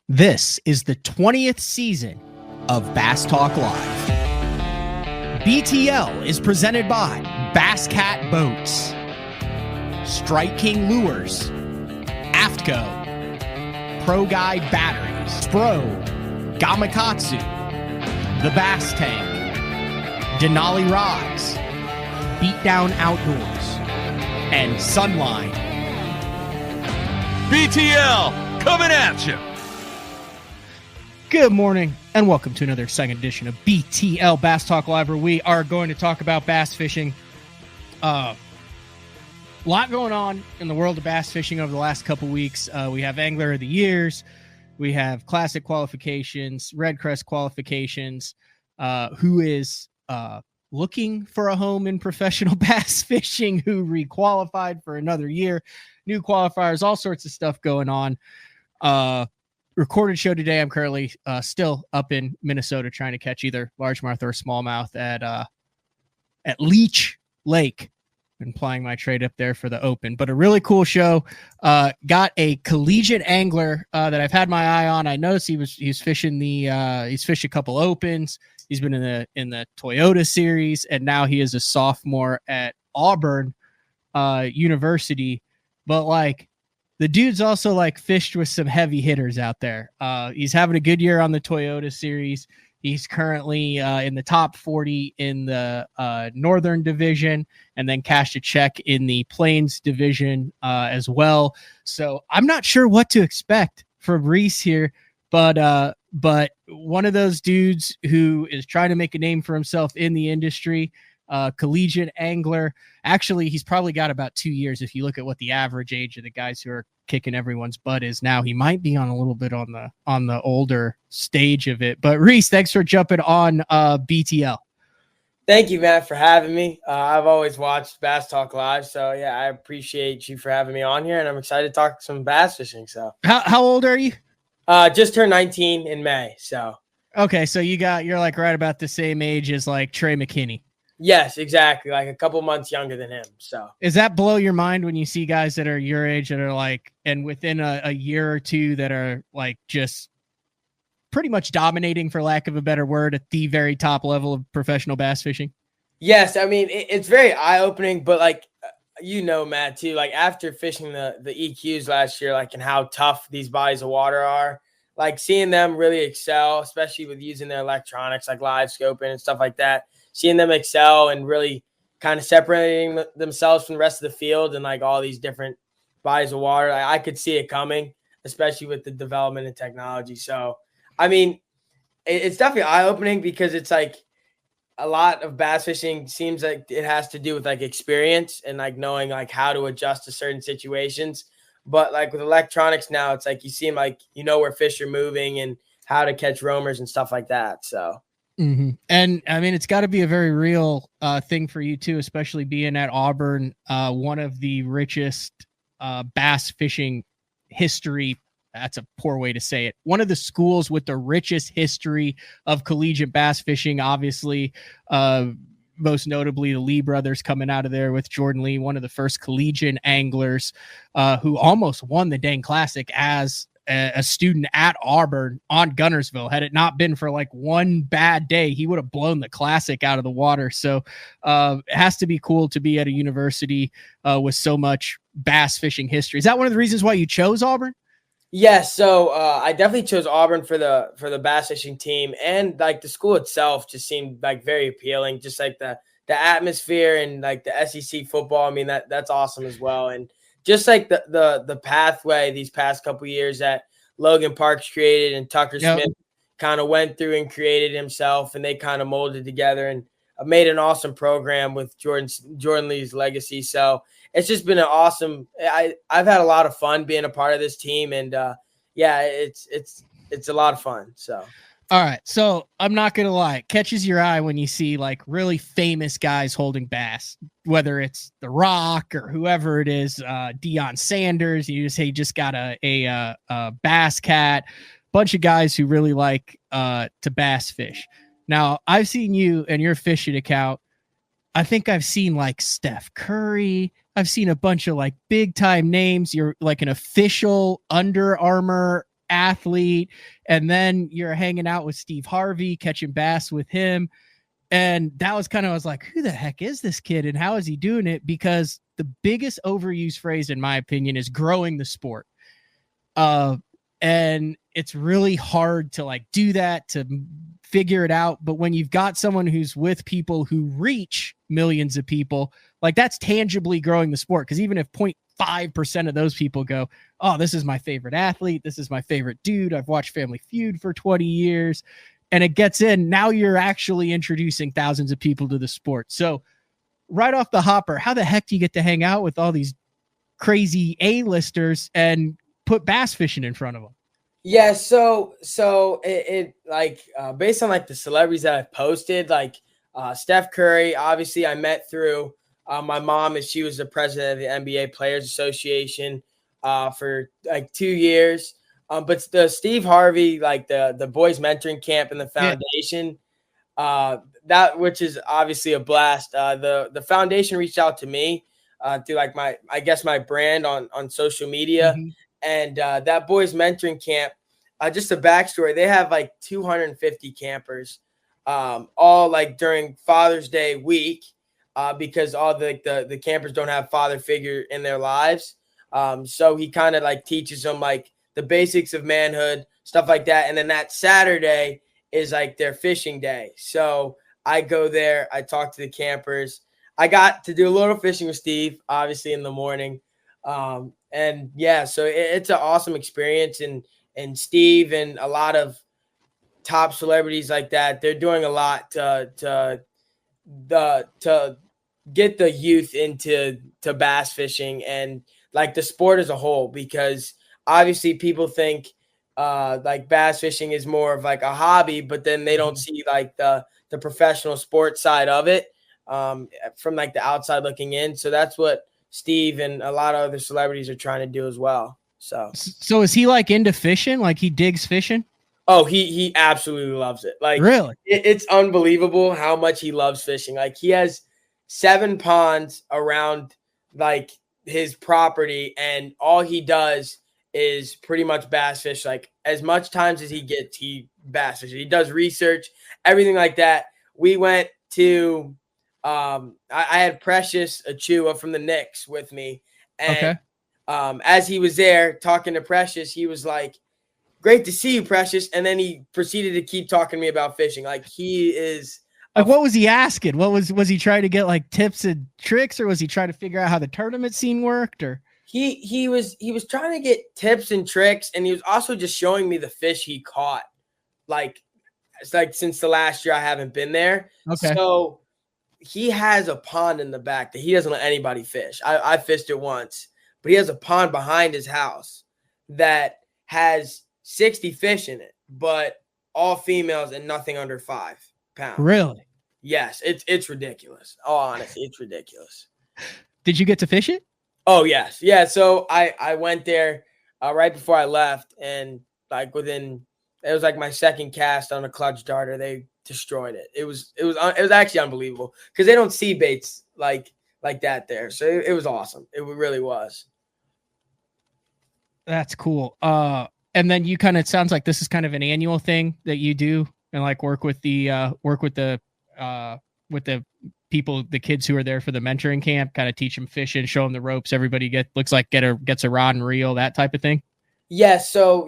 This is the 20th season of Bass Talk Live. BTL is presented by Bass Cat Boats, Strike King Lures, Aftco, Pro Guide Batteries, Spro, Gamakatsu, The Bass Tank, Denali Rods, Beatdown Outdoors, and Sunline. BTL coming at you. Good morning, and welcome to another second edition of BTL Bass Talk Live, where we are going to talk about bass fishing. A lot going on in the world of bass fishing over the last couple weeks. We have Angler of the Years, we have Classic qualifications, Red Crest qualifications, who is looking for a home in professional bass fishing, who re-qualified for another year, new qualifiers, all sorts of stuff going on. Recorded show today. I'm currently still up in Minnesota trying to catch either largemouth or smallmouth at Leech Lake and plying my trade up there for the Open. But a really cool show. Got a collegiate angler that I've had my eye on. I noticed he's fishing he's fished a couple Opens. He's been in the Toyota series, and now he is a sophomore at Auburn University. But the dude's also fished with some heavy hitters out there. He's having a good year on the Toyota series. He's currently in the top 40 in the Northern division, and then cashed a check in the Plains division as well. So I'm not sure what to expect from Reece here, but one of those dudes who is trying to make a name for himself in the industry. Collegiate angler. Actually, he's probably got about 2 years if you look at what the average age of the guys who are kicking everyone's butt is now. He might be on a little bit on the older stage of it. But Reece, thanks for jumping on BTL. Thank you, Matt, for having me. I've always watched Bass Talk Live, so yeah, I appreciate you for having me on here, and I'm excited to talk some bass fishing. So, how old are you? Just turned 19 in May. So, okay, so you're right about the same age as Trey McKinney. Yes, exactly. A couple months younger than him. So does that blow your mind when you see guys that are your age that are and within a year or two that are just pretty much dominating, for lack of a better word, at the very top level of professional bass fishing? Yes. I mean, it's very eye-opening, but Matt, too, after fishing the EQs last year, and how tough these bodies of water are, seeing them really excel, especially with using their electronics, live scoping and stuff like that. Seeing them excel and really kind of separating themselves from the rest of the field and all these different bodies of water, I could see it coming, especially with the development in technology. So, I mean, it's definitely eye-opening because it's a lot of bass fishing seems like it has to do with experience and knowing how to adjust to certain situations. But with electronics now, it's you seem where fish are moving and how to catch roamers and stuff like that. So. Mm-hmm. And I mean, it's got to be a very real thing for you too, especially being at Auburn, one of the richest bass fishing history. That's a poor way to say it. One of the schools with the richest history of collegiate bass fishing, obviously, most notably the Lee brothers coming out of there with Jordan Lee, one of the first collegiate anglers who almost won the dang classic as a student at Auburn on Gunnersville. Had it not been for one bad day, he would have blown the classic out of the water. So it has to be cool to be at a university with so much bass fishing history. Is that one of the reasons why you chose Auburn? Yes. So I definitely chose Auburn for the bass fishing team, and the school itself just seemed very appealing. Just the atmosphere and the SEC football. I mean, that's awesome as well. And just the pathway these past couple years that Logan Parks created and Tucker Smith kind of went through and created himself, and they kind of molded together and made an awesome program with Jordan Lee's legacy. So it's just been an awesome. I've had a lot of fun being a part of this team, and it's a lot of fun. So. All right, so I'm not going to lie. It catches your eye when you see really famous guys holding bass, whether it's The Rock or whoever it is, Deion Sanders. You just got a bass cat, bunch of guys who really like to bass fish. Now, I've seen you and your fishing account. I think I've seen Steph Curry. I've seen a bunch of big time names. You're an official Under Armour athlete. And then you're hanging out with Steve Harvey, catching bass with him. And that was I was like, who the heck is this kid and how is he doing it? Because the biggest overused phrase, in my opinion, is growing the sport. And it's really hard to like do that, to figure it out. But when you've got someone who's with people who reach millions of people, like that's tangibly growing the sport. Because even if 0.5% of those people go, oh, this is my favorite athlete, this is my favorite dude, I've watched Family Feud for 20 years, and it gets in, now you're actually introducing thousands of people to the sport. So right off the hopper, how the heck do you get to hang out with all these crazy A-listers and put bass fishing in front of them? Yeah, so it based on like the celebrities that I've posted, like Steph Curry, obviously I met through my mom, as she was the president of the NBA Players Association for like 2 years. But the Steve Harvey, like the boys mentoring camp and the foundation, that, which is obviously a blast. The foundation reached out to me through like my brand on social media. Mm-hmm. And that boys mentoring camp, just a backstory, they have like 250 campers, all like during Father's Day week, because all the campers don't have father figure in their lives. So he kind of like teaches them like the basics of manhood, stuff like that. And then that Saturday is like their fishing day. So I go there, I talk to the campers. I got to do a little fishing with Steve, obviously in the morning. And yeah, so it's an awesome experience. And Steve and a lot of top celebrities like that, they're doing a lot to get the youth into bass fishing and like the sport as a whole, because obviously people think like bass fishing is more of like a hobby, but then they don't see like the professional sports side of it from like the outside looking in. So that's what Steve and a lot of other celebrities are trying to do as well. So is he like into fishing? Like he digs fishing? Oh, he absolutely loves it. Like really, it's unbelievable how much he loves fishing. Like he has 7 ponds around like his property, and all he does is pretty much bass fish. Like as much times as he gets, he bass fishes. He does research, everything like that. We went to I had Precious Achua from the Knicks with me, and as he was there talking to Precious, he was like, "Great to see you, Precious." And then he proceeded to keep talking to me about fishing. Like he is like, what was he asking? What was he trying to get like tips and tricks, or was he trying to figure out how the tournament scene worked? Or he was trying to get tips and tricks, and he was also just showing me the fish he caught. Like it's like since the last year I haven't been there. Okay. So he has a pond in the back that he doesn't let anybody fish. I fished it once, but he has a pond behind his house that has 60 fish in it, but all females and nothing under 5 pounds. Really? Yes, it's ridiculous. Oh, honestly, it's ridiculous. Did you get to fish it? Oh, yes. Yeah, so I went there right before I left, and like it was like my second cast on a clutch darter. They destroyed it. It was actually unbelievable because they don't see baits like that there. So it was awesome. It really was. That's cool. And then you kind of, it sounds like this is kind of an annual thing that you do, and like work with the people, the kids who are there for the mentoring camp, kind of teach them fishing, show them the ropes. Everybody gets a rod and reel, that type of thing. Yeah. So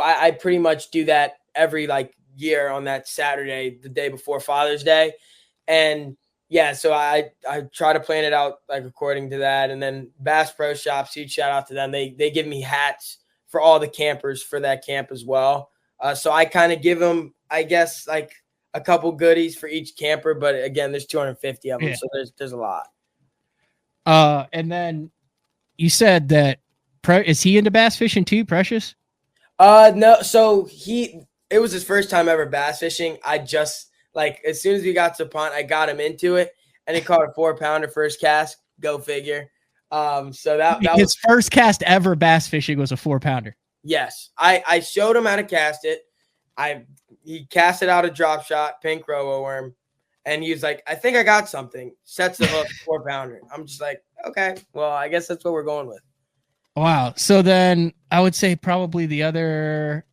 I pretty much do that every like year on that Saturday, the day before Father's Day. And yeah, so I try to plan it out like according to that. And then Bass Pro Shops, huge shout out to them. They give me hats for all the campers for that camp as well. So I kind of give them, I guess, like a couple goodies for each camper. But again, there's 250 of them. Yeah. So there's a lot. And then you said that is he into bass fishing too, Precious? No. So it was his first time ever bass fishing. I just like, as soon as we got to the pond, I got him into it, and he caught a 4-pounder first cast. Go figure. So that his was first cast ever bass fishing was a 4-pounder. Yes. I showed him how to cast it. He cast it out a drop shot, pink robo worm, and he was like, "I think I got something." Sets the hook, 4-pounder. I'm just like, okay, well, I guess that's what we're going with. Wow. So then I would say probably the other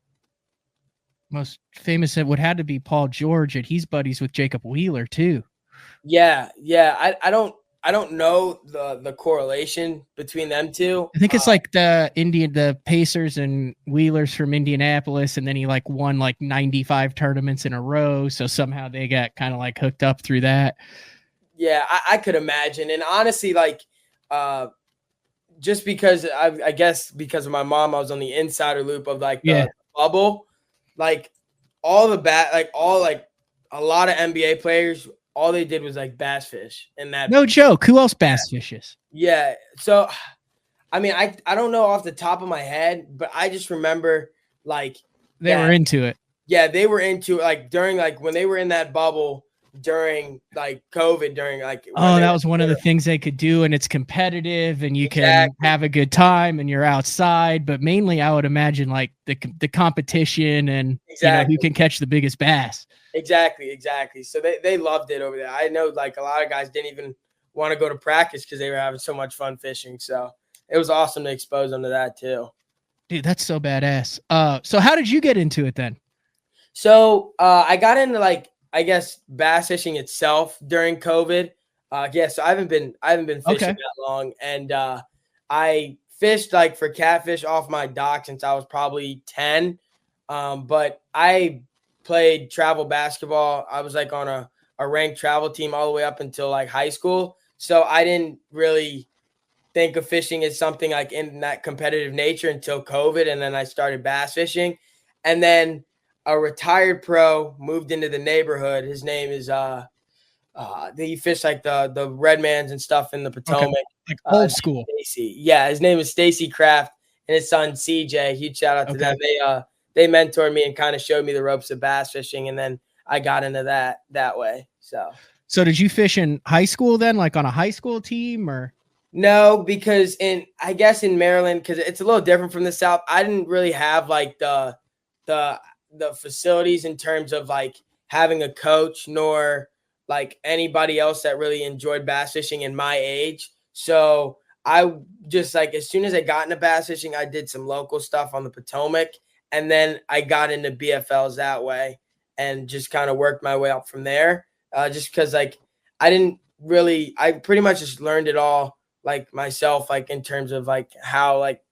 most famous would have to be Paul George, and he's buddies with Jacob Wheeler too. Yeah, yeah. I don't know the correlation between them two. I think it's like the Pacers and Wheelers from Indianapolis, and then he like won like 95 tournaments in a row. So somehow they got kind of like hooked up through that. Yeah, I could imagine. And honestly, like just because I guess because of my mom, I was on the insider loop of like the bubble, like a lot of NBA players, all they did was like bass fish, and that no joke. Who else bass fishes? Yeah. So, I mean, I don't know off the top of my head, but I just remember like they were into it. Yeah, they were into it, like during like when they were in that bubble during like COVID, during like that was one of the things they could do, and it's competitive, and you can have a good time, and you're outside. But mainly, I would imagine like the competition and who can catch the biggest bass. Exactly. So they loved it over there. I know like a lot of guys didn't even want to go to practice because they were having so much fun fishing. So it was awesome to expose them to that too. Dude, that's so badass. So how did you get into it then? So I got into like, I guess, bass fishing itself during COVID. So I haven't been fishing that long, and I fished like for catfish off my dock since I was probably 10. But I played travel basketball. I was like on a ranked travel team all the way up until like high school. So I didn't really think of fishing as something like in that competitive nature until COVID. And then I started bass fishing, and then a retired pro moved into the neighborhood. His name is he fished like the Redmans and stuff in the Potomac. Like old school. Stacy. Yeah, his name is Stacy Kraft, and his son CJ. Huge shout out to them. They mentored me and kind of showed me the ropes of bass fishing, and then I got into that way. So did you fish in high school then, like on a high school team, or? No, because I guess in Maryland, because it's a little different from the South, I didn't really have like the facilities in terms of like having a coach, nor like anybody else that really enjoyed bass fishing in my age. So I just like, as soon as I got into bass fishing, I did some local stuff on the Potomac, and then I got into BFLs that way and just kind of worked my way up from there. Just because like I pretty much just learned it all like myself, like in terms of like how like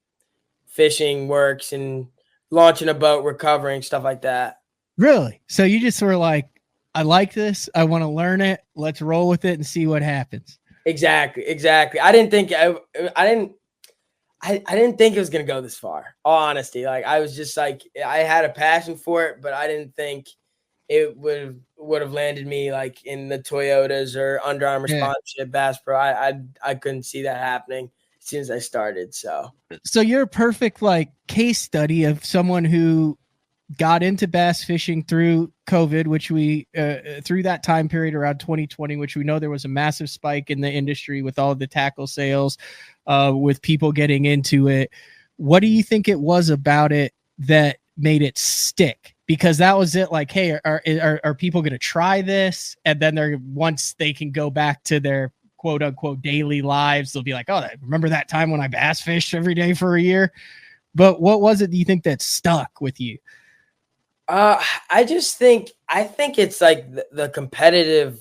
fishing works and launching a boat, recovering, stuff like that. Really? So you just were like, I like this. I want to learn it. Let's roll with it and see what happens. Exactly. I didn't think I didn't think it was going to go this far. All honesty. Like I was just like, I had a passion for it, but I didn't think it would have landed me like in the Toyotas or Under Armour sponsorship, Bass Pro. I couldn't see that happening as soon as I started. So you're a perfect like case study of someone who got into bass fishing through COVID, which we through that time period around 2020, which we know there was a massive spike in the industry with all of the tackle sales, with people getting into it. What do you think it was about it that made it stick? Because that was it. Like, hey, are people going to try this? And then once they can go back to their quote unquote daily lives, they'll be like, oh, remember that time when I bass fished every day for a year? But what was it, do you think, that stuck with you? I think it's like the competitive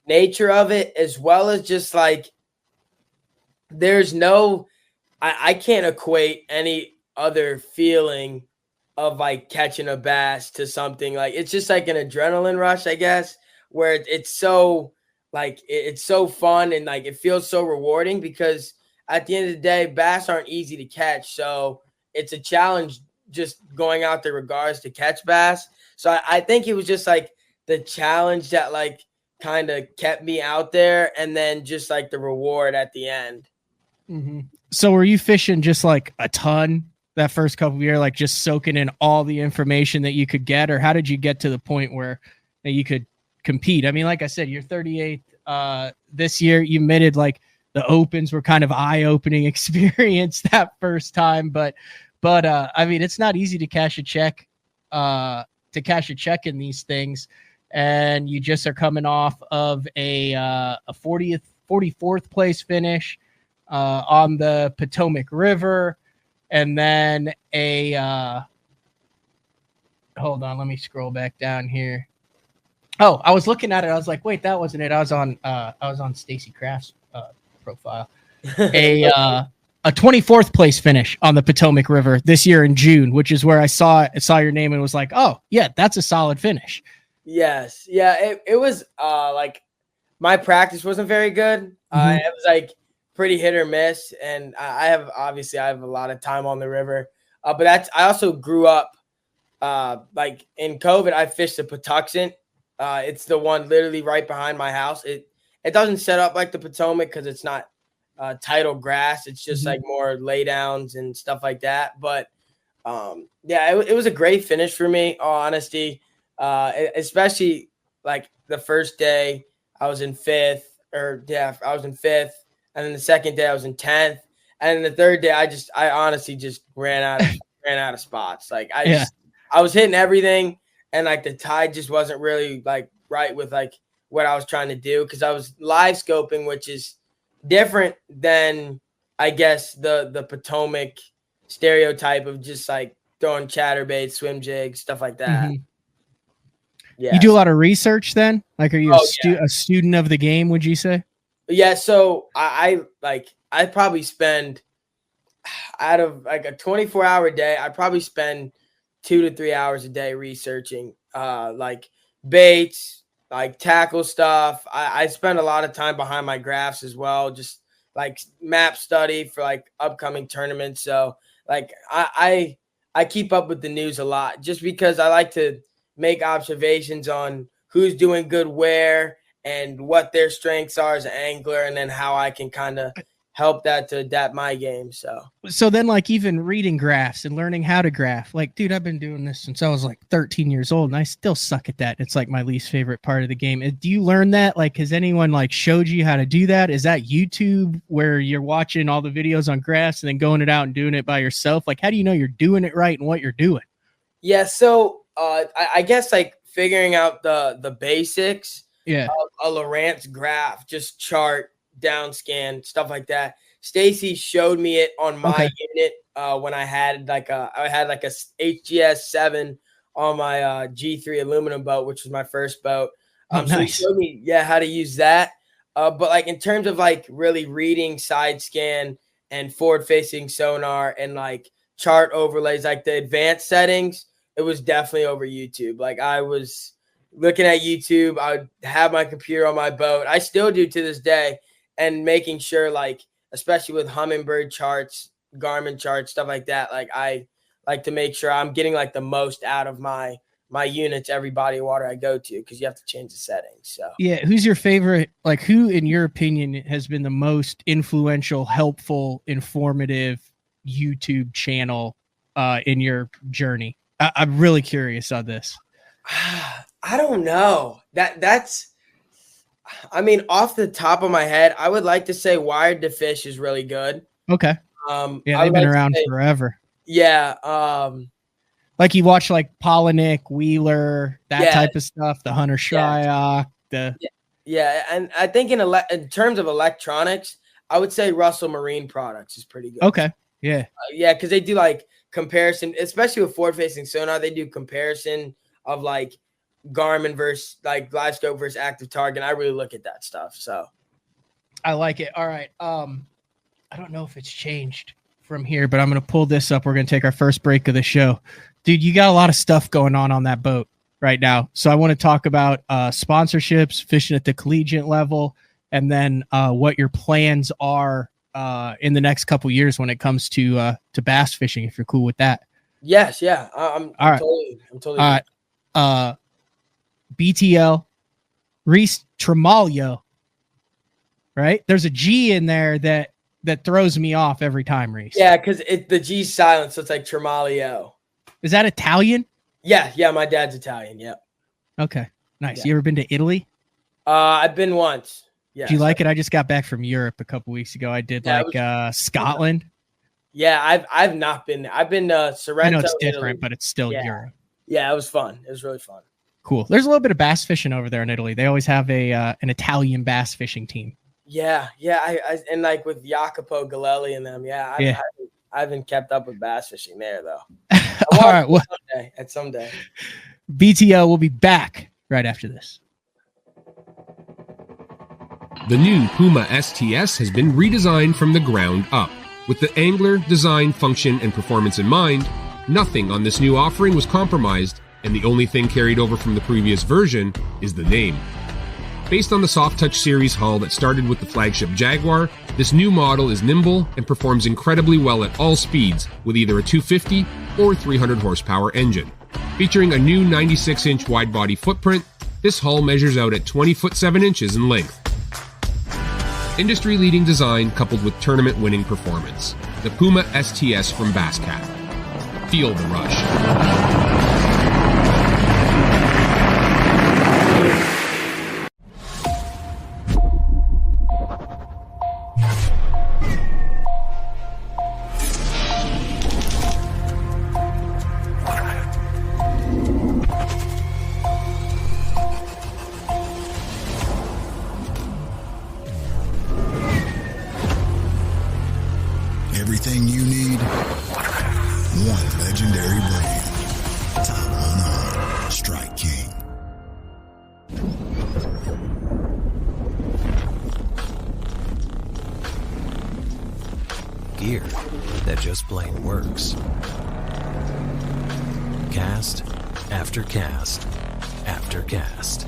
nature of it, as well as just like, I can't equate any other feeling of like catching a bass to something like, it's just like an adrenaline rush, I guess, where it's so like, it's so fun and like, it feels so rewarding, because at the end of the day, bass aren't easy to catch. So it's a challenge just going out there regards to catch bass. So I think it was just like the challenge that like kind of kept me out there, and then just like the reward at the end. Mm-hmm. So were you fishing just like a ton that first couple of years, like just soaking in all the information that you could get, or how did you get to the point where you could compete? I mean, like I said, you're 38th this year. You admitted like the opens were kind of eye-opening experience that first time, but I mean, it's not easy to cash a check in these things, and you just are coming off of a 44th place finish on the Potomac River, and then hold on, let me scroll back down here. Oh, I was looking at it. I was like, wait, that wasn't it. I was on Stacy Kraft's profile. A 24th place finish on the Potomac River this year in June, which is where I saw your name and was like, oh yeah, that's a solid finish. Yes. Yeah. It was like my practice wasn't very good. It was like pretty hit or miss. And I have a lot of time on the river. But I also grew up like in COVID, I fished the Patuxent. It's the one literally right behind my house. It doesn't set up like the Potomac because it's not tidal grass. It's just like more laydowns and stuff like that. But it was a great finish for me, all honesty. Especially like the first day I was in fifth, and then the second day I was in 10th, and then the third day I honestly just ran out of spots. Like I was hitting everything, and like the tide just wasn't really like right with like what I was trying to do, because I was live scoping, which is different than I guess the Potomac stereotype of just like throwing chatterbaits, swim jigs, stuff like that. Yeah. You do a lot of research then? Like, are you a student of the game, would you say? Yeah. So I probably spend, out of like a 24-hour day, I probably spend 2 to 3 hours a day researching like baits, like tackle stuff. I spend a lot of time behind my graphs as well, just like map study for like upcoming tournaments. So like I keep up with the news a lot, just because I like to make observations on who's doing good where and what their strengths are as an angler, and then how I can kind of help that to adapt my game. So then like even reading graphs and learning how to graph, like, dude, I've been doing this since I was like 13 years old and I still suck at that. It's like my least favorite part of the game. Do you learn that? Like, has anyone like showed you how to do that? Is that YouTube where you're watching all the videos on graphs and then going it out and doing it by yourself? Like, how do you know you're doing it right and what you're doing? Yeah. So I guess like figuring out the basics of a Lowrance graph, just chart, down scan, stuff like that. Stacy showed me it on my unit when I had like a HGS 7 on my G3 aluminum boat, which was my first boat. So he showed me how to use that. But like in terms of like really reading side scan and forward facing sonar and like chart overlays, like the advanced settings, it was definitely over YouTube. Like I was looking at YouTube, I would have my computer on my boat. I still do to this day. And making sure, like, especially with Humminbird charts, Garmin charts, stuff like that, like I like to make sure I'm getting like the most out of my units every body of water I go to, because you have to change the settings. So yeah, who's your favorite? Like, who in your opinion has been the most influential, helpful, informative YouTube channel in your journey? I'm really curious on this. I don't know. That's. I mean, off the top of my head, I would like to say Wired to Fish is really good. Okay. Yeah, they've been around forever. Yeah. Like you watch like Polinick, Wheeler, that type of stuff, the Hunter Shryock, and I think in terms of electronics, I would say Russell Marine Products is pretty good. Okay. Yeah. Because they do like comparison, especially with forward-facing sonar. They do comparison of like Garmin versus like live scope versus active target. I really look at that stuff. So I like it. All right. I don't know if it's changed from here, but I'm going to pull this up. We're going to take our first break of the show. Dude, you got a lot of stuff going on that boat right now. So I want to talk about sponsorships, fishing at the collegiate level, and then what your plans are in the next couple years when it comes to bass fishing, if you're cool with that. Yes. Yeah. I'm totally. All right. BTL, Reece Tremaglio, right? There's a G in there that throws me off every time, Reece. Yeah, because the G's silent, so it's like Tremaglio. Is that Italian? Yeah, my dad's Italian, yeah. Okay, nice. Yeah. You ever been to Italy? I've been once. Yeah. Do you like it? I just got back from Europe a couple weeks ago. I did Scotland. Yeah, I've not been there. I've been to Sorrento. I know it's different, Italy. But it's still Europe. Yeah, it was fun. It was really fun. Cool. There's a little bit of bass fishing over there in Italy. They always have an Italian bass fishing team. Yeah. I and like with Jacopo Galelli and them. I haven't kept up with bass fishing there though. All right. Well, someday. BTL will be back right after this. The new Puma STS has been redesigned from the ground up. With the angler, design, function, and performance in mind, nothing on this new offering was compromised, and the only thing carried over from the previous version is the name. Based on the Soft Touch series hull that started with the flagship Jaguar, this new model is nimble and performs incredibly well at all speeds with either a 250 or 300 horsepower engine. Featuring a new 96-inch wide-body footprint, this hull measures out at 20 foot 7 inches in length. Industry-leading design coupled with tournament-winning performance. The Puma STS from Basscat. Feel the rush. Everything you need, one legendary brand. Top on Strike King. Gear that just plain works. Cast after cast after cast.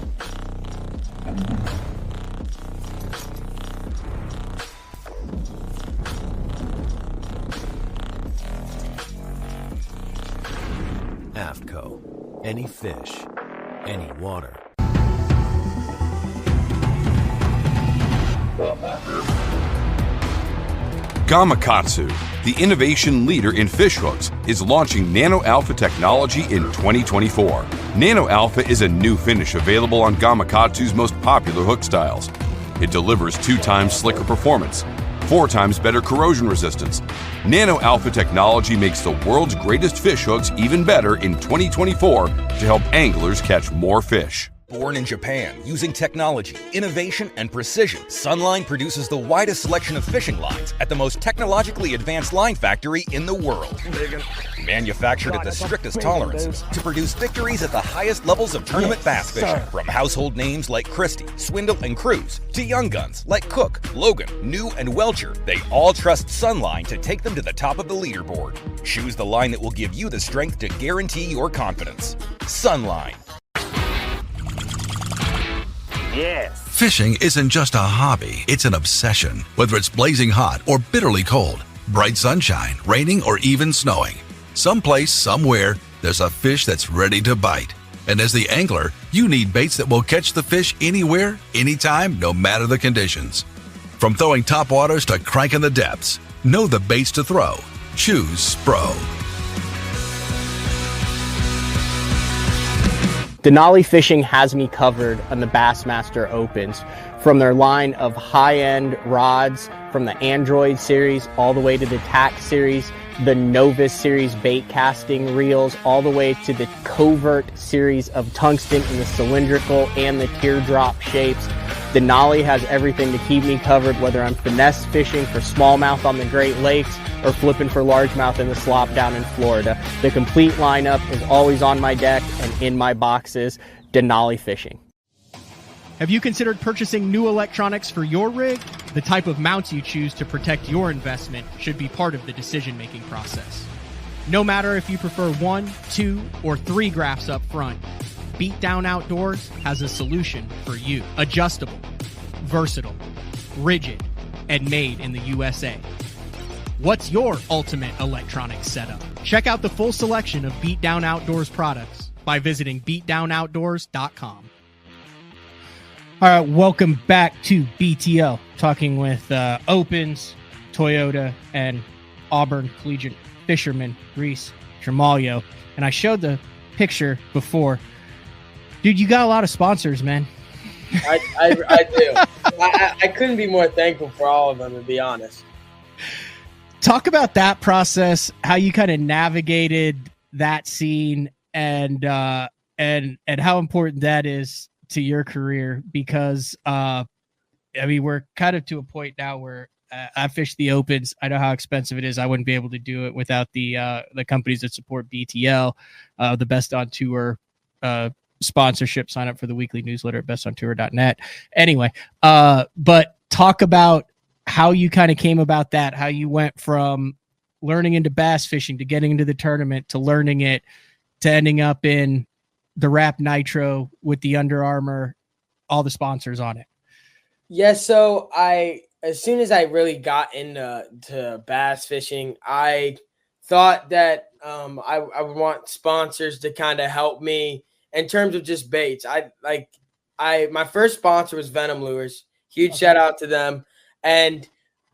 AFCO. Any fish, any water. Gamakatsu, the innovation leader in fish hooks, is launching Nano Alpha technology in 2024. Nano Alpha is a new finish available on Gamakatsu's most popular hook styles. It delivers 2 times slicker performance, 4 times better corrosion resistance. Nano Alpha technology makes the world's greatest fish hooks even better in 2024 to help anglers catch more fish. Born in Japan, using technology, innovation, and precision, Sunline produces the widest selection of fishing lines at the most technologically advanced line factory in the world. Manufactured at the strictest tolerances to produce victories at the highest levels of tournament bass fishing. From household names like Christie, Swindle, and Cruz, to young guns like Cook, Logan, New, and Welcher, they all trust Sunline to take them to the top of the leaderboard. Choose the line that will give you the strength to guarantee your confidence. Sunline. Yes. Fishing isn't just a hobby, it's an obsession. Whether it's blazing hot or bitterly cold, bright sunshine, raining, or even snowing, someplace, somewhere, there's a fish that's ready to bite. And as the angler, you need baits that will catch the fish anywhere, anytime, no matter the conditions. From throwing top waters to cranking the depths, know the baits to throw. Choose Spro. Denali Fishing has me covered on the Bassmaster Opens, from their line of high-end rods, from the Android series all the way to the Tack series, the Novus series bait casting reels, all the way to the Covert series of tungsten in the cylindrical and the teardrop shapes. Denali has everything to keep me covered, whether I'm finesse fishing for smallmouth on the Great Lakes or flipping for largemouth in the slop down in Florida. The complete lineup is always on my deck and in my boxes. Denali Fishing. Have you considered purchasing new electronics for your rig? The type of mounts you choose to protect your investment should be part of the decision-making process. No matter if you prefer 1, 2, or 3 graphs up front, Beatdown Outdoors has a solution for you. Adjustable, versatile, rigid, and made in the USA. What's your ultimate electronic setup? Check out the full selection of Beatdown Outdoors products by visiting beatdownoutdoors.com. All right, welcome back to BTL, talking with Opens, Toyota, and Auburn collegiate fisherman Reece Tremaglio. And I showed picture before. Dude, you got a lot of sponsors, man. I do. I couldn't be more thankful for all of them, to be honest. Talk about that process, how you kind of navigated that scene, and how important that is to your career, because I mean, we're kind of to a point now where I fish the opens. I know how expensive it is. I wouldn't be able to do it without the companies that support BTL, the Best on Tour sponsorship. Sign up for the weekly newsletter at bestontour.net. Anyway, but talk about how you kind of came about that, how you went from learning into bass fishing to getting into the tournament to learning it to ending up in the Wrap Nitro with the Under Armour, all the sponsors on it. Yeah, so as soon as I really got into bass fishing, I thought that I would want sponsors to kind of help me in terms of just baits. My first sponsor was Venom Lures. Huge shout out to them. And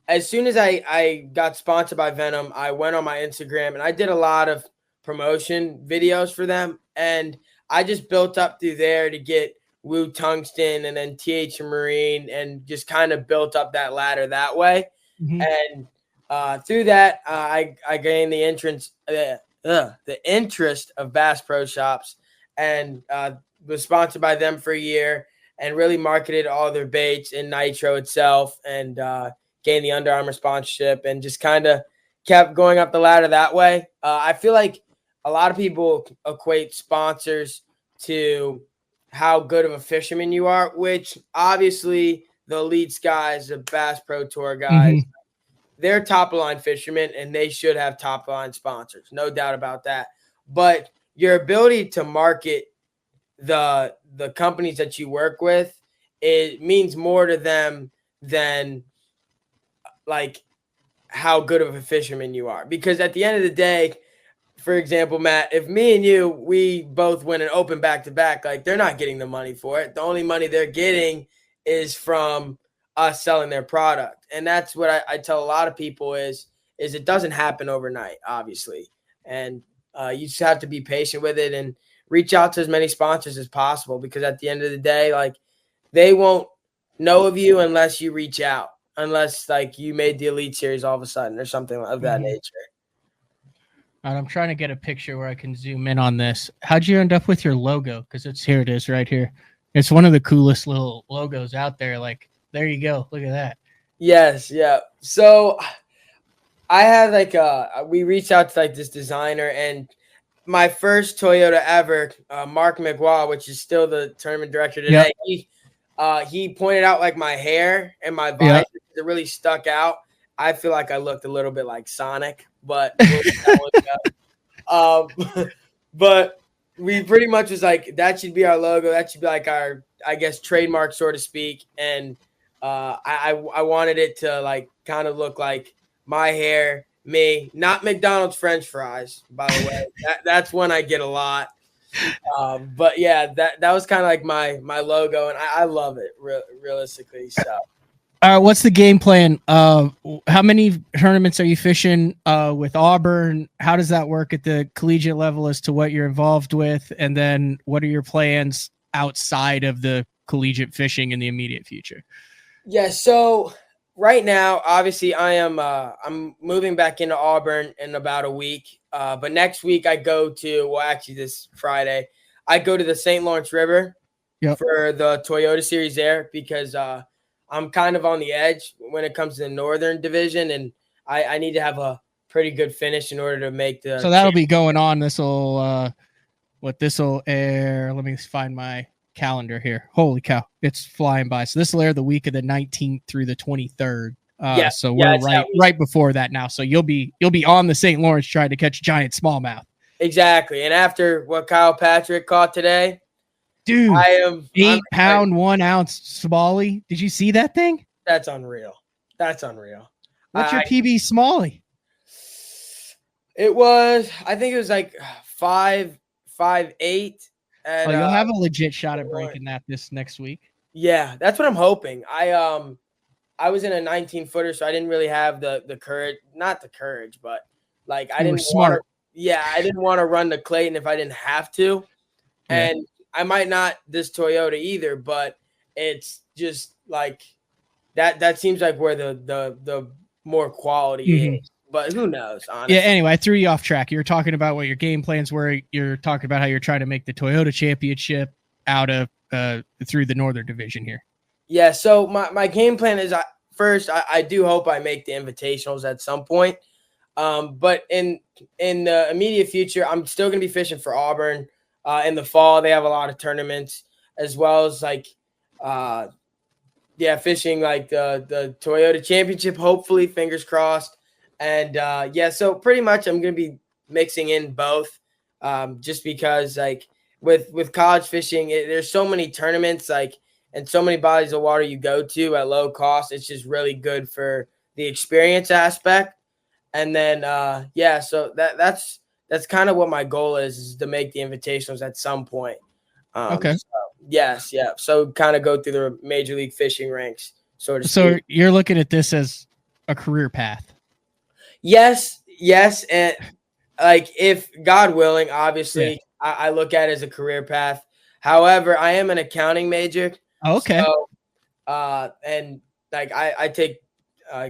as soon as I got sponsored by Venom, I went on my Instagram and I did a lot of promotion videos for them. And I just built up through there to get Woo Tungsten and then TH Marine and just kind of built up that ladder that way. Mm-hmm. And through that, I gained the interest of Bass Pro Shops and was sponsored by them for a year and really marketed all their baits in Nitro itself and gained the Under Armour sponsorship and just kind of kept going up the ladder that way. I feel like a lot of people equate sponsors to how good of a fisherman you are, which obviously the Elites guys, the Bass Pro Tour guys, mm-hmm. they're top-of-line fishermen, and they should have top-of-line sponsors, no doubt about that. But your ability to market the companies that you work with, it means more to them than like how good of a fisherman you are. Because at the end of the day, for example, Matt, if me and you, we both win an open back-to-back, like they're not getting the money for it. The only money they're getting is from us selling their product. And that's what I tell a lot of people is it doesn't happen overnight, obviously. And you just have to be patient with it and reach out to as many sponsors as possible, because at the end of the day, like they won't know of you unless you reach out, unless like you made the Elite Series all of a sudden or something of that nature. And I'm trying to get a picture where I can zoom in on this. How'd you end up with your logo? Because here it is right here. It's one of the coolest little logos out there. Like, there you go. Look at that. Yes, yeah. So I had we reached out to like this designer, and my first Toyota ever, Mark McGraw, which is still the tournament director today, he pointed out like my hair and my visor. It really stuck out. I feel like I looked a little bit like Sonic, but but we pretty much was like, that should be our logo. That should be like our, I guess, trademark, so to speak. And I wanted it to like kind of look like my hair, me, not McDonald's French fries, by the way. That's one I get a lot. But yeah, that was kind of like my logo, and I love it realistically. So. What's the game plan? How many tournaments are you fishing with Auburn? How does that work at the collegiate level as to what you're involved with? And then what are your plans outside of the collegiate fishing in the immediate future? Yeah, so right now, obviously, I'm moving back into Auburn in about a week. But next week I go to, well, actually this Friday, I go to the St. Lawrence River for the Toyota Series there, because I'm kind of on the edge when it comes to the Northern Division, and I need to have a pretty good finish in order to make the. So that'll be going on. This will air. Let me find my calendar here. Holy cow, it's flying by. So this will air the week of the 19th through the 23rd. So we're right before that now. So you'll be on the St. Lawrence trying to catch giant smallmouth. Exactly, and after what Kyle Patrick caught today. Dude, 8-pound, 1 ounce smallie. Did you see that thing? That's unreal. What's your PB smallie? I think it was like 5'8". You'll have a legit shot at breaking that this next week. Yeah, that's what I'm hoping. I was in a 19-footer, so I didn't really have the courage. Not the courage, but like I didn't want to run to Clayton if I didn't have to, and. I might not this Toyota either, but it's just like that seems like where the more quality is. But who knows, honestly. Yeah, anyway, I threw you off track. You were talking about what your game plans were. You're talking about how you're trying to make the Toyota Championship out of through the Northern Division here. Yeah. So my game plan is first, I do hope I make the invitationals at some point. But in the immediate future, I'm still going to be fishing for Auburn. In the fall, they have a lot of tournaments, as well as fishing like the Toyota Championship, hopefully, fingers crossed. And so pretty much I'm going to be mixing in both, just because like with college fishing, there's so many tournaments and so many bodies of water you go to at low cost. It's just really good for the experience aspect. And then so that's kind of what my goal is to make the invitationals at some point. Okay. So, yes, yeah. So kind of go through the major league fishing ranks, so to So speak. you're looking at this as a career path. Yes, and like if God willing, obviously, I look at it as a career path. However, I am an accounting major. Okay. So, and like I take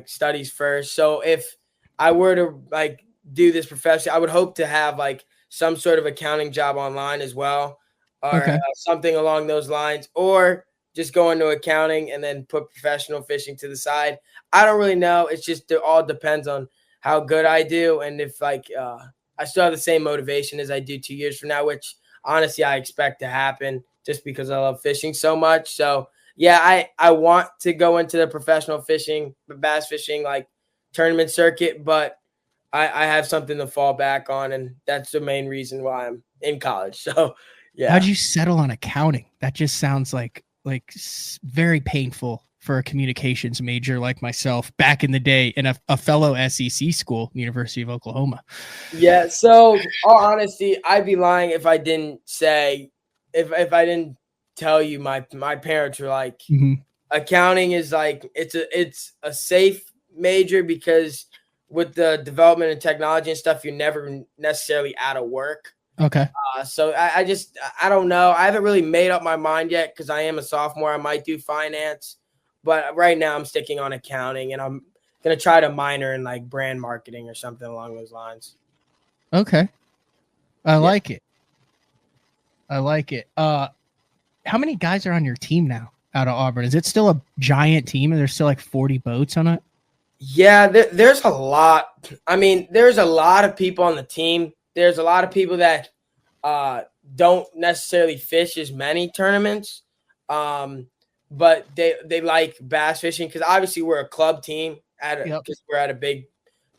studies first. So if I were to like do this professionally, I would hope to have like some sort of accounting job online as well, or something along those lines, or just go into accounting and then put professional fishing to the side. I don't really know. It's just it all depends on how good I do, and if I still have the same motivation as I do 2 years from now, which honestly I expect to happen just because I love fishing so much. So yeah, I want to go into the professional fishing, the bass fishing like tournament circuit, but I have something to fall back on, and that's the main reason why I'm in college. So yeah. How'd you settle on accounting? That just sounds like very painful for a communications major like myself back in the day in a fellow SEC school, University of Oklahoma. Yeah. So all honesty, I'd be lying if I didn't say, if I didn't tell you my parents were like, accounting is like, it's a safe major because with the development and technology and stuff, you're never necessarily out of work. Okay. So I don't know. I haven't really made up my mind yet because I am a sophomore. I might do finance, but right now I'm sticking on accounting, and I'm going to try to minor in like brand marketing or something along those lines. Okay. I like it. How many guys are on your team now out of Auburn? Is it still a giant team and there's still like 40 boats on it? Yeah, there's a lot. I mean, there's a lot of people on the team. There's a lot of people that don't necessarily fish as many tournaments, but they like bass fishing because obviously we're a club team because we're at a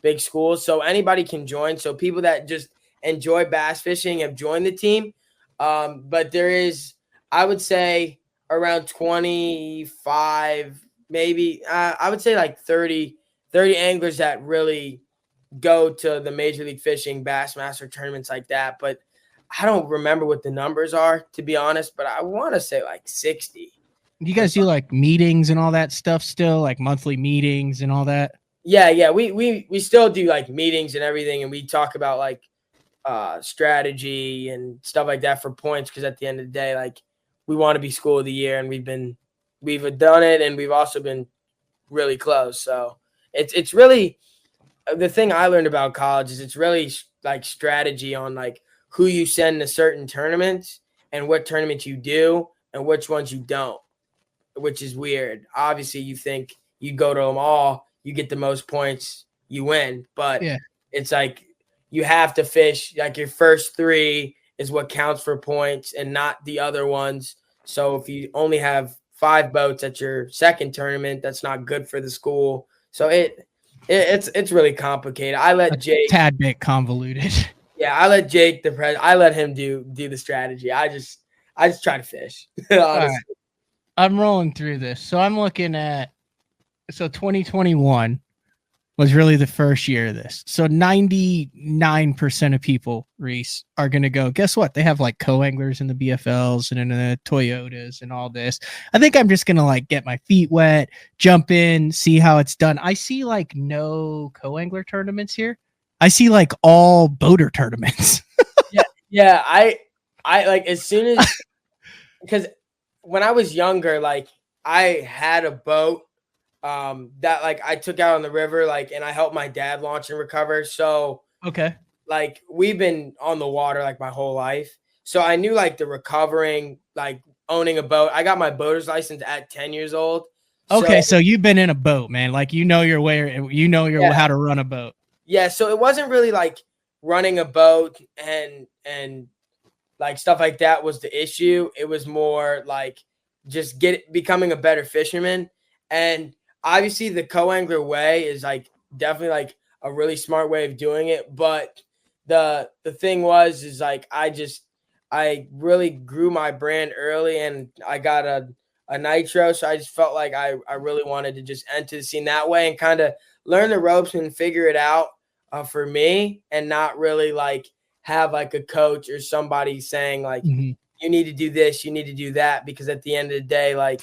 big school, so anybody can join. So people that just enjoy bass fishing have joined the team, but there is, I would say, around 25, maybe I would say like 30 anglers that really go to the Major League Fishing Bassmaster tournaments like that. But I don't remember what the numbers are, to be honest, but I want to say like 60. You guys do like meetings and all that stuff still, like monthly meetings and all that? Yeah. We still do like meetings and everything, and we talk about like strategy and stuff like that for points, because at the end of the day, like we want to be school of the year, and we've done it, and we've also been really close. So it's really the thing I learned about college is it's really like strategy on like who you send to certain tournaments and what tournaments you do and which ones you don't, which is weird. Obviously, you think you go to them all, you get the most points, you win. But it's like you have to fish like your first 3 is what counts for points and not the other ones. So if you only have 5 boats at your second tournament, that's not good for the school. So it's really complicated. I let Jake, tad bit convoluted. Yeah, I let Jake, the president, I let him do the strategy. I just try to fish. Honestly. Right. I'm rolling through this. So I'm looking at 2021 was really the first year of this. So 99% of people, Reece, are going to go, guess what? They have like co-anglers in the BFLs and in the Toyotas and all this. I think I'm just going to like get my feet wet, jump in, see how it's done. I see like no co-angler tournaments here. I see like all boater tournaments. Yeah. I like as soon as, because when I was younger, like I had a boat that like I took out on the river, like, and I helped my dad launch and recover. So okay, like we've been on the water like my whole life. So I knew like the recovering, like owning a boat. I got my boater's license at 10 years old. Okay, so you've been in a boat, man. Like you know your way, you know your how to run a boat. Yeah, so it wasn't really like running a boat and like stuff like that was the issue. It was more like just becoming a better fisherman. And obviously the co-angler way is like definitely like a really smart way of doing it. But the thing is like I really grew my brand early, and I got a nitro. So I just felt like I really wanted to just enter the scene that way and kind of learn the ropes and figure it out for me, and not really like have like a coach or somebody saying like, you need to do this, you need to do that, because at the end of the day, like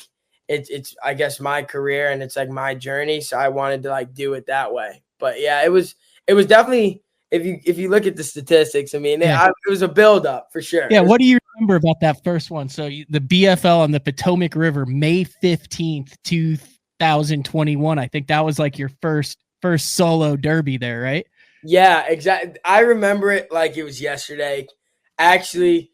it's I guess my career and it's like my journey. So I wanted to like do it that way. But yeah, it was definitely, if you look at the statistics, I mean, it was a build up for sure. Yeah. What do you remember about that first one? So the BFL on the Potomac River, May 15th, 2021. I think that was like your first solo derby there, right? Yeah, exactly. I remember it like it was yesterday. Actually,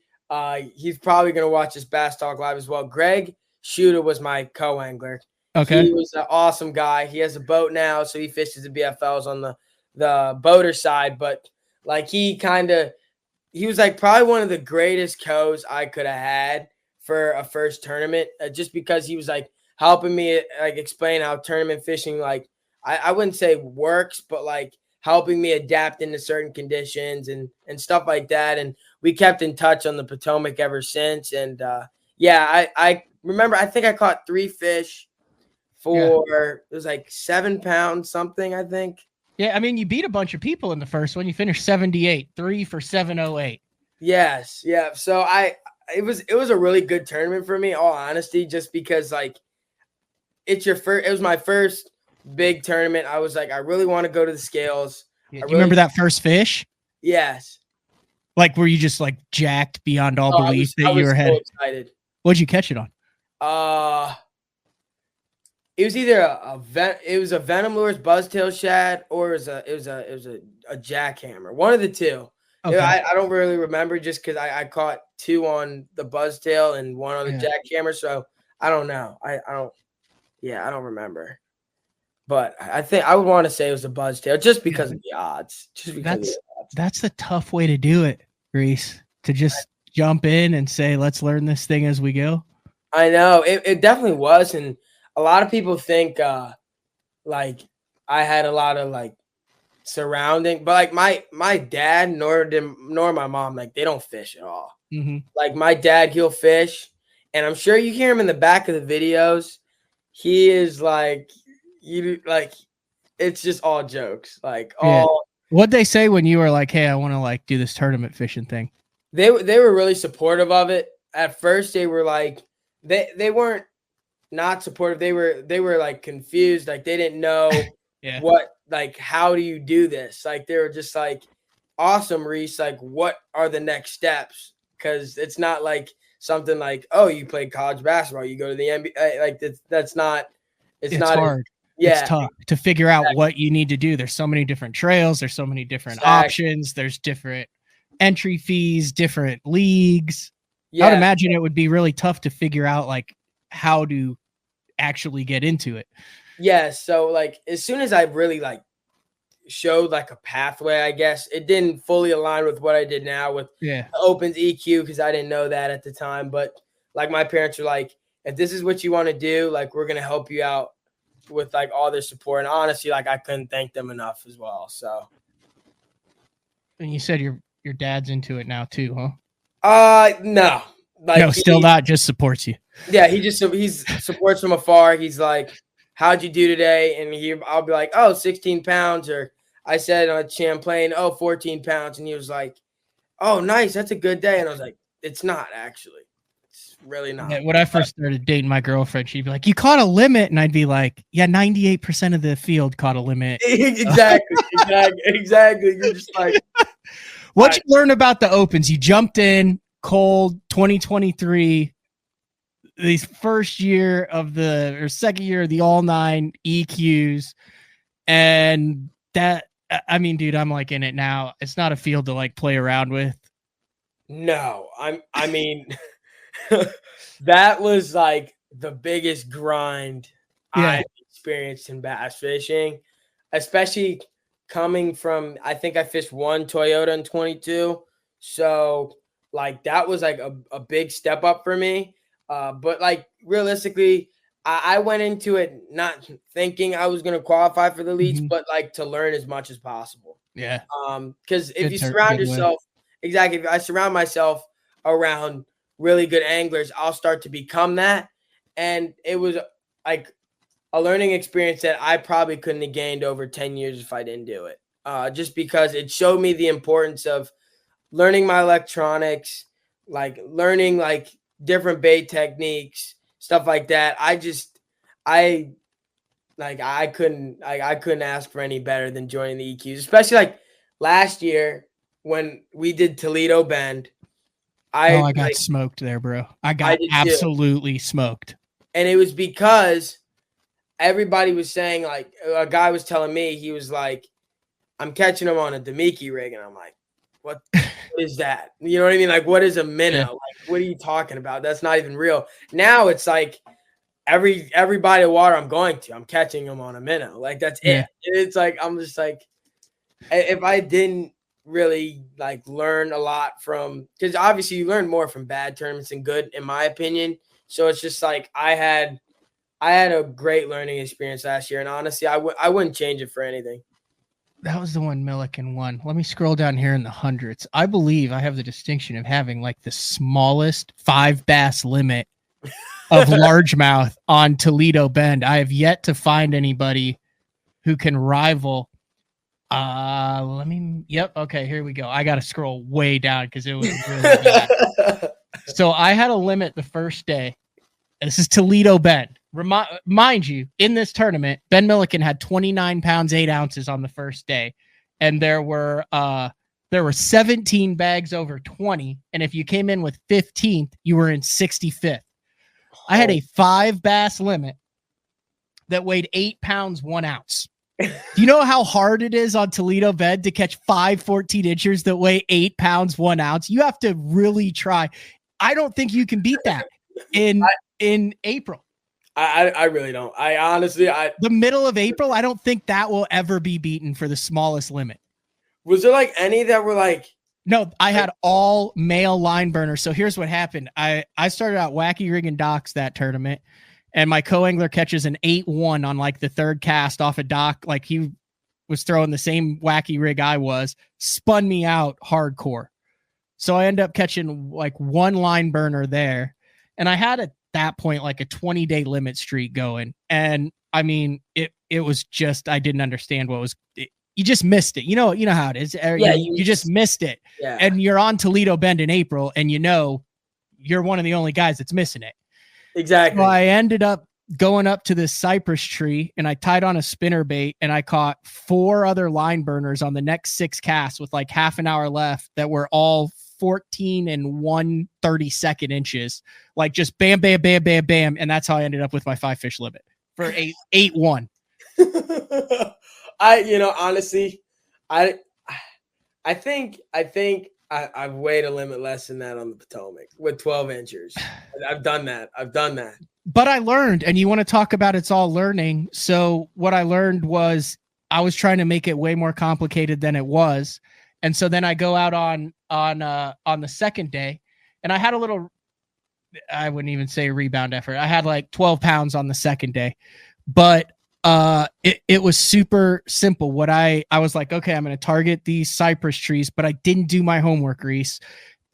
he's probably going to watch this Bass Talk Live as well. Greg Shooter was my co-angler. Okay. He was an awesome guy. He has a boat now, so he fishes the BFLs on the boater side. But like he was like probably one of the greatest co's I could have had for a first tournament, just because he was like helping me like explain how tournament fishing, like I wouldn't say works, but like helping me adapt into certain conditions and stuff like that. And we kept in touch on the Potomac ever since. And I remember, I think I caught 3 fish for it was like 7 pounds something, I think. Yeah, I mean, you beat a bunch of people in the first one. You finished 78, 3 for 708. Yes, yeah. So it was a really good tournament for me, all honesty, just because like it was my first big tournament. I was like, I really want to go to the scales. Yeah, do you remember that first fish? Yes. Like, were you just like jacked beyond all belief that you were so excited. What'd you catch it on? It was either a Venom Lures buzztail shad, or it was a jackhammer. One of the two. Okay. I don't really remember, just because I caught 2 on the buzztail and 1 on the jackhammer. So I don't know. I don't remember. But I think I would want to say it was a buzztail, just because of the odds. That's the tough way to do it, Reece. To just jump in and say, let's learn this thing as we go. I know. It definitely was. And a lot of people think like I had a lot of like surrounding, but like my dad nor my mom, like they don't fish at all. Mm-hmm. Like my dad, he'll fish, and I'm sure you hear him in the back of the videos. He is like, it's just all jokes. Like all. What'd they say when you were like, hey, I want to like do this tournament fishing thing? They were really supportive of it. At first they were like, they weren't not supportive. They were like confused. Like they didn't know what, like, how do you do this? Like they were just like, awesome, Reece. Like, what are the next steps? Because it's not like something like, oh, you play college basketball, you go to the NBA. Like that's not. It's not hard. Yeah, it's tough to figure out what you need to do. There's so many different trails. There's so many different options. There's different entry fees, different leagues. I would imagine it would be really tough to figure out like how to actually get into it. Yeah. So like, as soon as I really like showed like a pathway, I guess it didn't fully align with what I did now with Opens EQ, because I didn't know that at the time. But like my parents were like, if this is what you want to do, like we're going to help you out with like all their support. And honestly, like I couldn't thank them enough as well. So. And you said your dad's into it now too, huh? No. Like no, still not, just supports you. Yeah, he's supports from afar. He's like, how'd you do today? And I'll be like, oh, 16 pounds. Or I said on Champlain, 14 pounds. And he was like, oh, nice. That's a good day. And I was like, it's not actually. It's really not. Yeah, when I first started dating my girlfriend, she'd be like, you caught a limit. And I'd be like, yeah, 98% of the field caught a limit. Exactly. You're just like. What you learned about the Opens? You jumped in cold 2023, the first year of second year of the all 9 EQs. And that, I mean, dude, I'm like in it now. It's not a field to like play around with. No, I mean, that was like the biggest grind Yeah. I've experienced in bass fishing, especially coming from, I think I fished one Toyota in 22. So like that was like a big step up for me. But like realistically, I went into it not thinking I was going to qualify for the elites, but like to learn as much as possible. Yeah. Because if you surround yourself, exactly, if I surround myself around really good anglers, I'll start to become that. And it was like a learning experience that I probably couldn't have gained over 10 years if I didn't do it. Just because it showed me the importance of learning my electronics, like learning like different bait techniques, stuff like that. I couldn't ask for any better than joining the EQs, especially like last year when we did Toledo Bend. I got smoked there, bro. I got absolutely smoked. And it was because everybody was saying, like, a guy was telling me, he was like, I'm catching him on a Demiki rig. And I'm like, what is that? You know what I mean? Like, what is a minnow? Yeah. Like, what are you talking about? That's not even real. Now it's like every body of water I'm going to, I'm catching them on a minnow. Like, that's it. It's like, I'm just like, if I didn't really like learn a lot from, because obviously you learn more from bad tournaments than good, in my opinion. So it's just like I had a great learning experience last year, and honestly, I wouldn't change it for anything. That was the one Milliken won. Let me scroll down here in the hundreds. I believe I have the distinction of having like the smallest 5 bass limit of largemouth on Toledo Bend. I have yet to find anybody who can rival. Okay, here we go. I got to scroll way down because it was really bad. So I had a limit the first day. This is Toledo Bend. Mind you, in this tournament, Ben Milliken had 29 pounds, 8 ounces on the first day. And there were 17 bags over 20. And if you came in with 15th, you were in 65th. I had a 5 bass limit that weighed 8 pounds, 1 ounce. Do you know how hard it is on Toledo Bend to catch 5 14-inchers that weigh 8 pounds, 1 ounce? You have to really try. I don't think you can beat that in April. I really don't. The middle of April, I don't think that will ever be beaten for the smallest limit. Was there like any that were like? No, I had all male line burners. So here's what happened. I started out wacky rigging docks that tournament, and my co-angler catches an 8-1 on like the third cast off a dock. Like he was throwing the same wacky rig I was, spun me out hardcore. So I ended up catching like 1 line burner there. And I had at that point like a 20-day limit streak going. And I mean, it was just, I didn't understand what was, you just missed it. You know how it is. Yeah, you just missed it. Yeah. And you're on Toledo Bend in April, and you're one of the only guys that's missing it. Exactly. So I ended up going up to this cypress tree, and I tied on a spinner bait, and I caught 4 other line burners on the next 6 casts with like half an hour left that were all 14 and 1/32 inches. Like just bam, bam, bam, bam, bam. And that's how I ended up with my 5 fish limit for 8-1. Honestly, I think I've weighed a limit less than that on the Potomac with 12 inchers. I've done that. But I learned, and you want to talk about it's all learning. So what I learned was I was trying to make it way more complicated than it was. And so then I go out on the second day, and I had a little, I wouldn't even say rebound effort. I had like 12 pounds on the second day, but it was super simple. What I was like, okay, I'm going to target these cypress trees, but I didn't do my homework, Reece.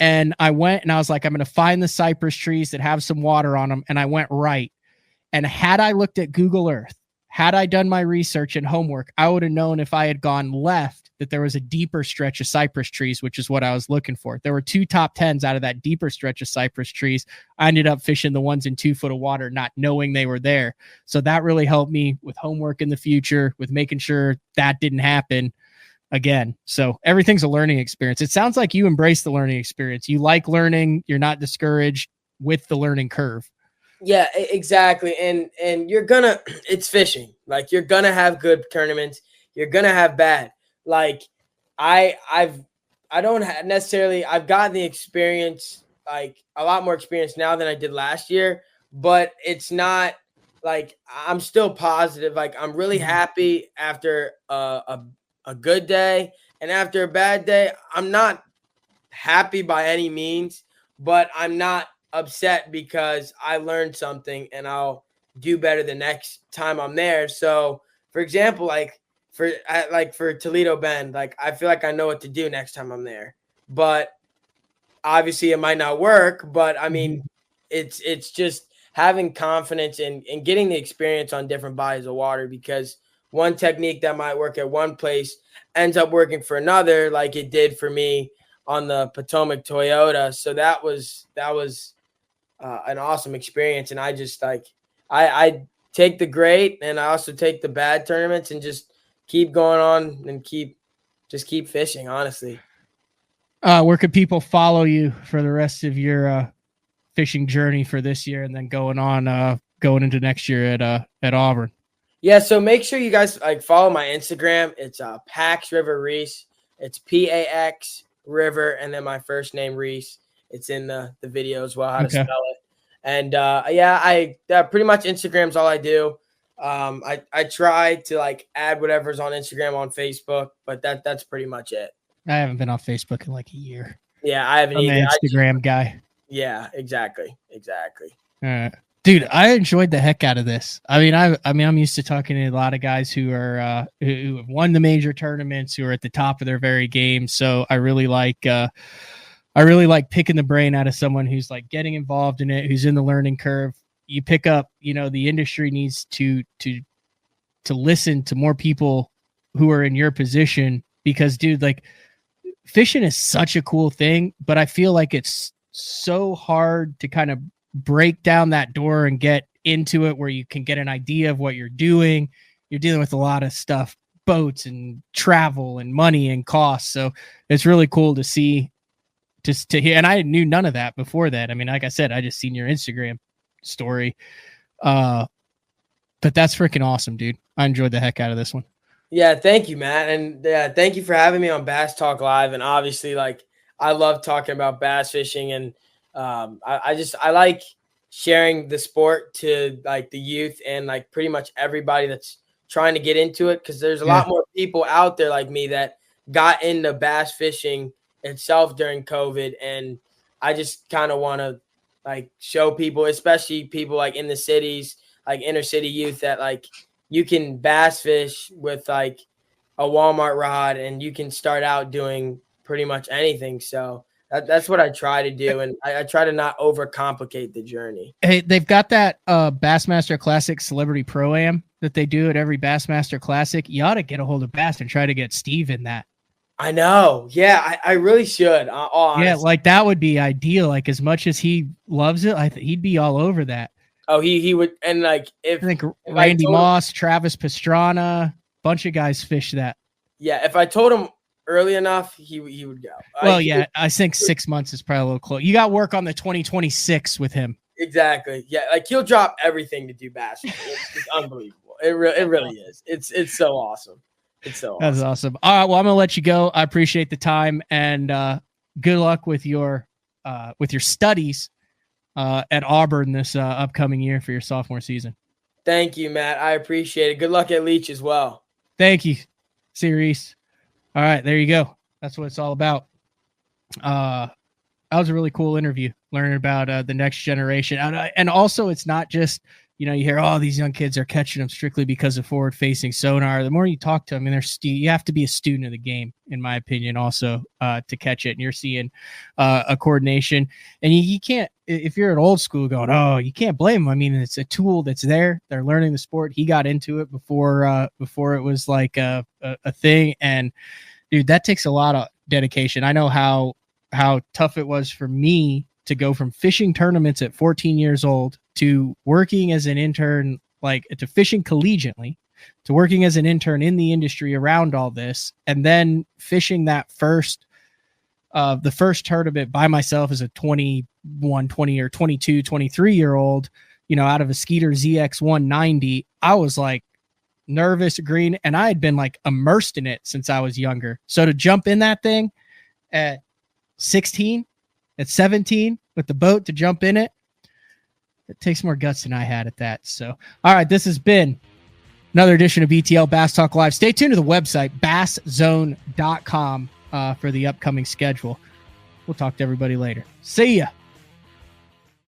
And I went and I was like, I'm going to find the cypress trees that have some water on them. And I went right. And had I looked at Google Earth, had I done my research and homework, I would have known if I had gone left that there was a deeper stretch of cypress trees, which is what I was looking for. There were 2 top 10s out of that deeper stretch of cypress trees. I ended up fishing the ones in 2 foot of water, not knowing they were there. So that really helped me with homework in the future, with making sure that didn't happen again. So everything's a learning experience. It sounds like you embrace the learning experience. You like learning. You're not discouraged with the learning curve. Yeah, exactly. And it's fishing. Like you're going to have good tournaments. You're going to have bad. Like I've gotten the experience like a lot more experience now than I did last year, but it's not like I'm still positive. Like I'm really happy after a good day, and after a bad day, I'm not happy by any means, but I'm not upset because I learned something and I'll do better the next time I'm there. So, for example, like for Toledo Bend, like I feel like I know what to do next time I'm there. But obviously it might not work, but I mean it's just having confidence and getting the experience on different bodies of water, because one technique that might work at one place ends up working for another, like it did for me on the Potomac Toyota. So that was an awesome experience. And I just like, I take the great and I also take the bad tournaments and just keep going on and keep fishing, honestly. Where could people follow you for the rest of your fishing journey for this year and then going into next year at Auburn? Yeah, so make sure you guys like follow my Instagram. It's Pax River Reece. It's PAX River and then my first name Reece. It's in the video as well, how to spell it. And I pretty much Instagram's all I do. I try to like add whatever's on Instagram on Facebook, but that's pretty much it. I haven't been on Facebook in like a year. Yeah, I haven't either. I'm an Instagram guy. Yeah, exactly. All right. Dude, I enjoyed the heck out of this. I mean, I'm used to talking to a lot of guys who are who have won the major tournaments, who are at the top of their very game. So I really like picking the brain out of someone who's like getting involved in it, who's in the learning curve. You pick up, the industry needs to listen to more people who are in your position, because dude, like fishing is such a cool thing, but I feel like it's so hard to kind of break down that door and get into it where you can get an idea of what you're doing. You're dealing with a lot of stuff, boats and travel and money and costs. So it's really cool to see, just to hear. And I knew none of that before that. I mean, like I said, I just seen your Instagram story. But that's freaking awesome, dude. I enjoyed the heck out of this one. Yeah. Thank you, Matt. And thank you for having me on Bass Talk Live. And obviously like, I love talking about bass fishing, and I like sharing the sport to like the youth and like pretty much everybody that's trying to get into it. Cause there's a lot more people out there like me that got into bass fishing itself during COVID. And I just kind of want to like show people, especially people like in the cities, like inner city youth, that like you can bass fish with like a Walmart rod and you can start out doing pretty much anything. So that's what I try to do. And I try to not overcomplicate the journey. Hey, they've got that Bassmaster Classic Celebrity Pro-Am that they do at every Bassmaster Classic. You ought to get a hold of Bass and try to get Steve in that. I know. Yeah, I really should. Yeah, like that would be ideal. Like as much as he loves it, he'd be all over that. Oh, he would. And like I think Randy Moss, Travis Pastrana, bunch of guys fish that. Yeah, if I told him early enough, he would go. Well, I think 6 months is probably a little close. You got work on the 2026 with him. Exactly. Yeah, like he'll drop everything to do bass. It's unbelievable. It really is. It's so awesome. It's so awesome. That's awesome. All right, well, I'm gonna let you go. I appreciate the time, and good luck with your studies at Auburn this upcoming year for your sophomore season. Thank you, Matt. I appreciate it. Good luck at Leach as well. Thank you. See you, Reece. All right, there you go. That's what it's all about. That was a really cool interview, learning about the next generation. And also, it's not just, you hear, oh, these young kids are catching them strictly because of forward-facing sonar. The more you talk to them, you have to be a student of the game, in my opinion, also to catch it. And you're seeing a coordination. And you can't, if you're an old school going, oh, you can't blame them. I mean, it's a tool that's there. They're learning the sport. He got into it before it was like a thing. And, dude, that takes a lot of dedication. I know how tough it was for me to go from fishing tournaments at 14 years old to working as an intern, like to fishing collegiately, to working as an intern in the industry around all this, and then fishing that the first tournament by myself as a 21, 20 or 22, 23-year-old, out of a Skeeter ZX 190. I was like nervous, green, and I had been like immersed in it since I was younger. So to jump in that thing at 16 at 17 with the boat to jump in it. It takes more guts than I had at that. So, all right, this has been another edition of BTL Bass Talk Live. Stay tuned to the website, basszone.com, for the upcoming schedule. We'll talk to everybody later. See ya.